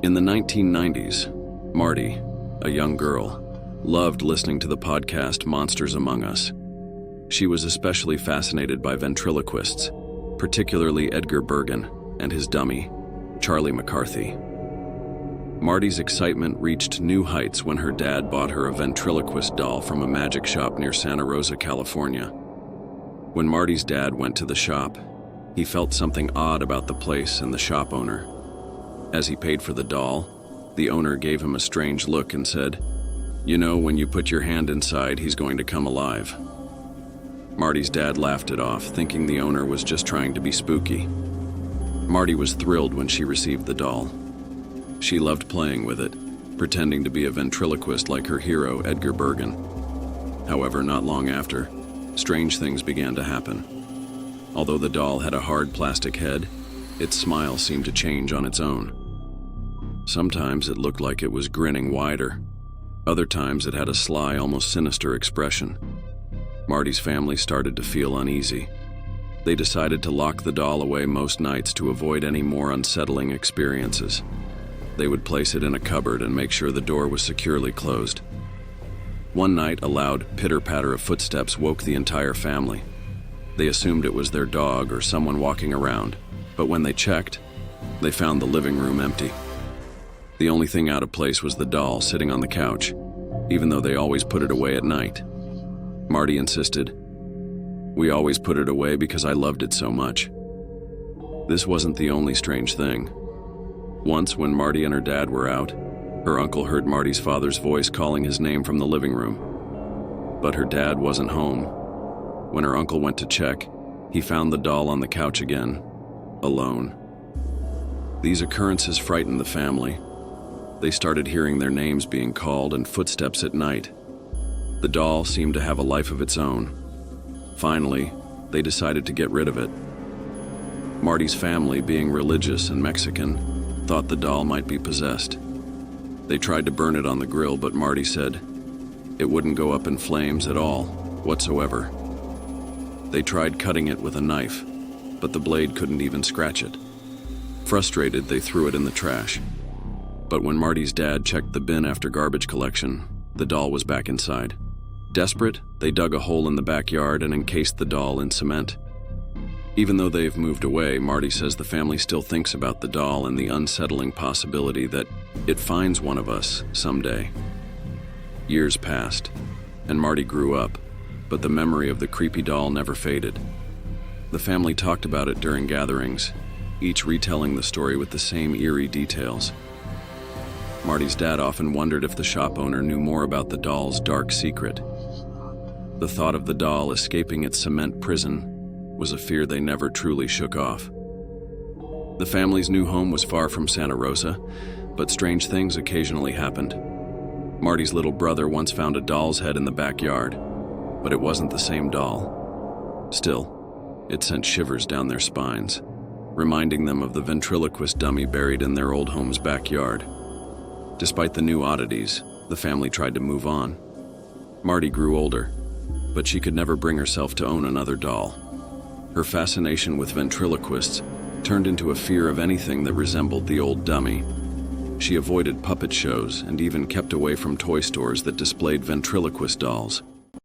In the 1990s, Marty, a young girl, loved listening to the podcast Monsters Among Us. She was especially fascinated by ventriloquists, particularly Edgar Bergen and his dummy, Charlie McCarthy. Marty's excitement reached new heights when her dad bought her a ventriloquist doll from a magic shop near Santa Rosa, California. When Marty's dad went to the shop, he felt something odd about the place and the shop owner. As he paid for the doll, the owner gave him a strange look and said, "You know, when you put your hand inside, he's going to come alive." Marty's dad laughed it off, thinking the owner was just trying to be spooky. Marty was thrilled when she received the doll. She loved playing with it, pretending to be a ventriloquist like her hero, Edgar Bergen. However, not long after, strange things began to happen. Although the doll had a hard plastic head, its smile seemed to change on its own. Sometimes it looked like it was grinning wider. Other times it had a sly, almost sinister expression. Marty's family started to feel uneasy. They decided to lock the doll away most nights to avoid any more unsettling experiences. They would place it in a cupboard and make sure the door was securely closed. One night, a loud pitter-patter of footsteps woke the entire family. They assumed it was their dog or someone walking around, but when they checked, they found the living room empty. The only thing out of place was the doll sitting on the couch, even though they always put it away at night. Marty insisted, "We always put it away because I loved it so much." This wasn't the only strange thing. Once, when Marty and her dad were out, her uncle heard Marty's father's voice calling his name from the living room. But her dad wasn't home. When her uncle went to check, he found the doll on the couch again, alone. These occurrences frightened the family. They started hearing their names being called and footsteps at night. The doll seemed to have a life of its own. Finally, they decided to get rid of it. Marty's family, being religious and Mexican, thought the doll might be possessed. They tried to burn it on the grill, but Marty said it wouldn't go up in flames at all, whatsoever. They tried cutting it with a knife, but the blade couldn't even scratch it. Frustrated, they threw it in the trash. But when Marty's dad checked the bin after garbage collection, the doll was back inside. Desperate, they dug a hole in the backyard and encased the doll in cement. Even though they've moved away, Marty says the family still thinks about the doll and the unsettling possibility that it finds one of us someday. Years passed, and Marty grew up, but the memory of the creepy doll never faded. The family talked about it during gatherings, each retelling the story with the same eerie details. Marty's dad often wondered if the shop owner knew more about the doll's dark secret. The thought of the doll escaping its cement prison was a fear they never truly shook off. The family's new home was far from Santa Rosa, but strange things occasionally happened. Marty's little brother once found a doll's head in the backyard, but it wasn't the same doll. Still, it sent shivers down their spines, reminding them of the ventriloquist dummy buried in their old home's backyard. Despite the new oddities, the family tried to move on. Marty grew older, but she could never bring herself to own another doll. Her fascination with ventriloquists turned into a fear of anything that resembled the old dummy. She avoided puppet shows and even kept away from toy stores that displayed ventriloquist dolls.